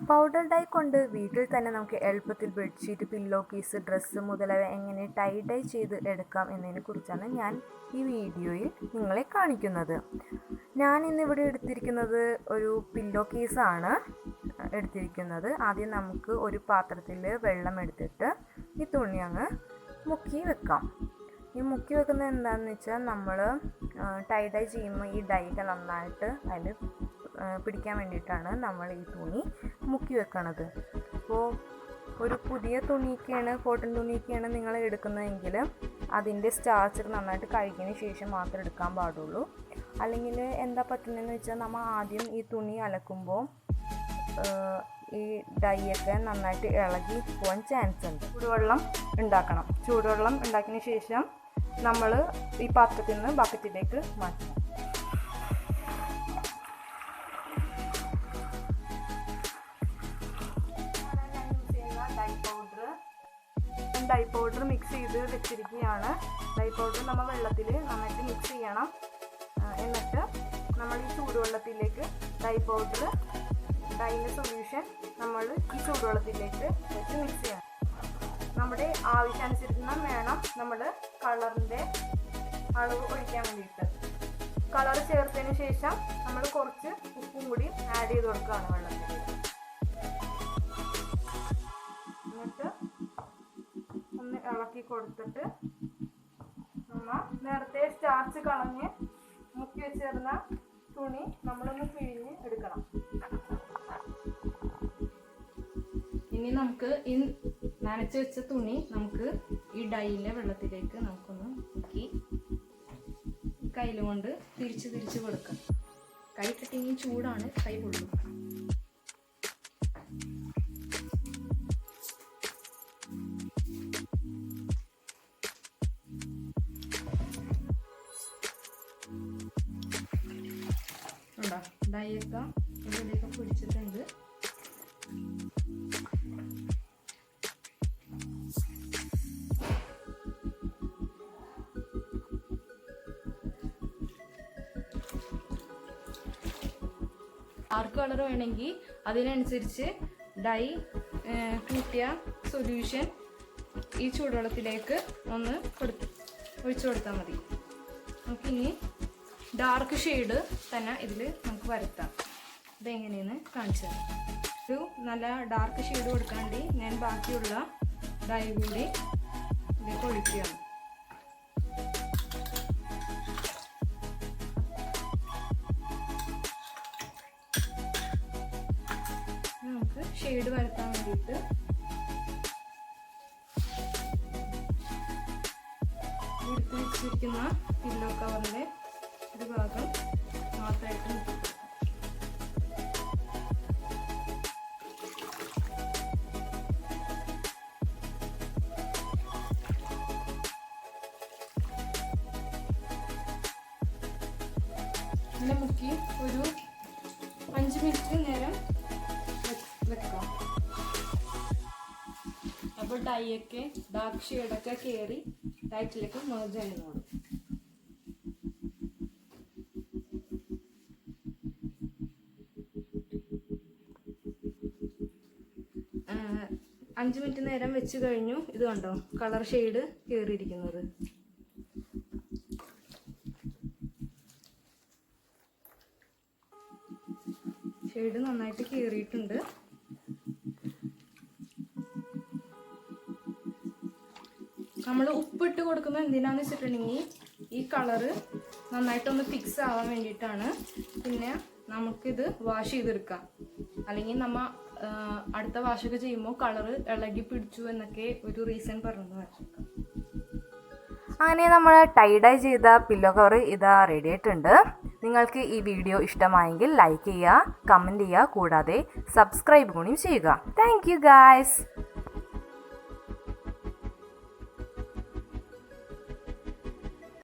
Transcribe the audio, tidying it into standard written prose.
Powder dye കൊണ്ട് വീട്ടിൽ തന്നെ നമുക്ക് എളുപ്പത്തിൽ ബെഡ്ഷീറ്റ്, പില്ലോ കേസ്, ഡ്രസ്സ് മുതലായവ എങ്ങനെ ടൈ ഡൈ ചെയ്ത് എടുക്കാം എന്നതിനെ കുറിച്ചാണ് ഞാൻ ഈ വീഡിയോയിൽ നിങ്ങളെ കാണിക്കുന്നത്. ഞാൻ ഇന്നിവിടെ എടുത്തിരിക്കുന്നത് ഒരു പില്ലോ കേസാണ് എടുത്തിരിക്കുന്നത്. ആദ്യം നമുക്ക് ഒരു പാത്രത്തിൽ വെള്ളം എടുത്തിട്ട് ഈ തുണി അങ്ങ് മുക്കി വെക്കാം. ഈ മുക്കി വെക്കുന്നത് എന്താണെന്ന് വെച്ചാൽ നമ്മൾ ടൈ ഡൈ ചെയ്യുമ്പോൾ ഈ ഡൈക്ക് നന്നായിട്ട് അതിൽ പിടിക്കാൻ വേണ്ടിയിട്ടാണ് നമ്മൾ ഈ തുണി മുക്കി വെക്കണത്. അപ്പോൾ ഒരു പുതിയ തുണിയൊക്കെയാണ്, കോട്ടൺ തുണിയൊക്കെയാണ് നിങ്ങൾ എടുക്കുന്നതെങ്കിൽ അതിൻ്റെ സ്റ്റാർച്ചർ നന്നായിട്ട് കഴുകിയതിന് ശേഷം മാത്രം എടുക്കാൻ പാടുള്ളൂ. അല്ലെങ്കിൽ എന്താ പറ്റുന്നതെന്ന് വെച്ചാൽ നമ്മൾ ആദ്യം ഈ തുണി അലക്കുമ്പോൾ ഈ ഡൈയൊക്കെ നന്നായിട്ട് ഇളകി പോകാൻ ചാൻസ് ഉണ്ട്. ചൂടുവെള്ളം ഉണ്ടാക്കണം. ചൂടുവെള്ളം ഉണ്ടാക്കിയതിന് ശേഷം നമ്മൾ ഈ പാത്രത്തിൽ നിന്ന് ബക്കറ്റിലേക്ക് മാറ്റണം. ഡൈ പൗഡർ മിക്സ് ചെയ്ത് വെച്ചിരിക്കുകയാണ്. ഡൈ പൗഡർ നമ്മൾ വെള്ളത്തിൽ നന്നായിട്ട് മിക്സ് ചെയ്യണം. എന്നിട്ട് നമ്മൾ ഈ ചൂടുവെള്ളത്തിലേക്ക് ഡൈൻ്റെ സൊല്യൂഷൻ നമ്മൾ ഈ ചൂടുവെള്ളത്തിലേക്ക് വെച്ച് മിക്സ് ചെയ്യണം. നമ്മുടെ ആവശ്യാനുസരണം വേണം നമ്മൾ കളറിൻ്റെ അളവ് ഒഴിക്കാൻ വേണ്ടിയിട്ട്. കളർ ചേർത്തതിന് ശേഷം നമ്മൾ കുറച്ച് ഉപ്പും കൂടി ആഡ് ചെയ്ത് കൊടുക്കുകയാണ് വെള്ളത്തിൽ. എന്നിട്ട് ഒന്ന് ഇളക്കി കൊടുത്തിട്ട് നമ്മൾ നേരത്തെ സ്റ്റാർച്ച് കളഞ്ഞ് മുക്കി വെച്ചിരുന്ന തുണി നമ്മളൊന്ന് പിഴിഞ്ഞ് എടുക്കണം. ഇനി നമുക്ക് ഈ നനച്ച് വെച്ച തുണി നമുക്ക് ഈ ഡൈയിലെ വെള്ളത്തിലേക്ക് നമുക്കൊന്ന് മുക്കി കയ്യിലുകൊണ്ട് തിരിച്ച് കൊടുക്കാം. കൈ കിട്ടിങ്ങി ചൂടാണ്, കൈ പൊള്ളും. ഡൈയൊക്കെ ഇതിലേക്ക് പിടിച്ചിട്ടുണ്ട്. ഡാർക്ക് കളർ വേണമെങ്കിൽ അതിനനുസരിച്ച് ഡൈ കൂട്ടിയ സൊല്യൂഷൻ ഈ ചൂടുവെള്ളത്തിലേക്ക് ഒന്ന് ഒഴിച്ചു കൊടുത്താൽ മതി. നമുക്കിനി ഡാർക്ക് ഷെയ്ഡ് തന്നെ ഇതിൽ നമുക്ക് വരുത്താം. ഇതെങ്ങനെയെന്ന് കാണിച്ചു തരാം. ഒരു നല്ല ഡാർക്ക് ഷെയ്ഡ് കൊടുക്കാൻ വേണ്ടി ഞാൻ ബാക്കിയുള്ള ഡൈ കൂടി ഇതിലേക്ക് ഒഴിക്കുകയാണ്. നമുക്ക് ഷെയ്ഡ് വരുത്താൻ വേണ്ടിയിട്ട് എടുത്ത് വെച്ചിരിക്കുന്ന പില്ലോ കവറിൻ്റെ ഒരു ഭാഗം മാത്രമായിട്ട് മുക്കി. ഇങ്ങനെ മുക്കി ഒരു 5 മിനിറ്റ് നേരം വെക്കാം. അപ്പോൾ ഡൈയൊക്കെ ഡാർക്ക് ഷെയ്ഡൊക്കെ കയറി ഡൈറ്റിലേക്ക് മെർജ് ആയിരുന്നോളും. 5 മിനിറ്റ് നേരം വെച്ച് കഴിഞ്ഞു. ഇത് കണ്ടോ കളർ ഷെയ്ഡ് കയറിയിരിക്കുന്നത്. ഷെയ്ഡ് നന്നായിട്ട് കയറിയിട്ടുണ്ട്. നമ്മൾ ഉപ്പിട്ട് കൊടുക്കുന്നത് എന്തിനാന്ന് വെച്ചിട്ടുണ്ടെങ്കിൽ ഈ കളറ് നന്നായിട്ടൊന്ന് ഫിക്സ് ആവാൻ വേണ്ടിയിട്ടാണ്. പിന്നെ നമുക്കിത് വാഷ് ചെയ്തെടുക്കാം. അല്ലെങ്കിൽ നമ്മൾ അടുത്ത വാഷൊക്കെ ചെയ്യുമ്പോൾ കളറ് ഇളകി പിടിച്ചു എന്നൊക്കെ ഒരു റീസൺ പറഞ്ഞു വെച്ചേക്കാം. അങ്ങനെ നമ്മൾ ടൈ ഡൈ ചെയ്ത പില്ലോ കവർ ഇതാ റെഡി ആയിട്ടുണ്ട്. നിങ്ങൾക്ക് ഈ വീഡിയോ ഇഷ്ടമായെങ്കിൽ ലൈക്ക് ചെയ്യുക, കമൻറ്റ് ചെയ്യുക, കൂടാതെ സബ്സ്ക്രൈബ് കൂടി ചെയ്യുക. Thank you guys.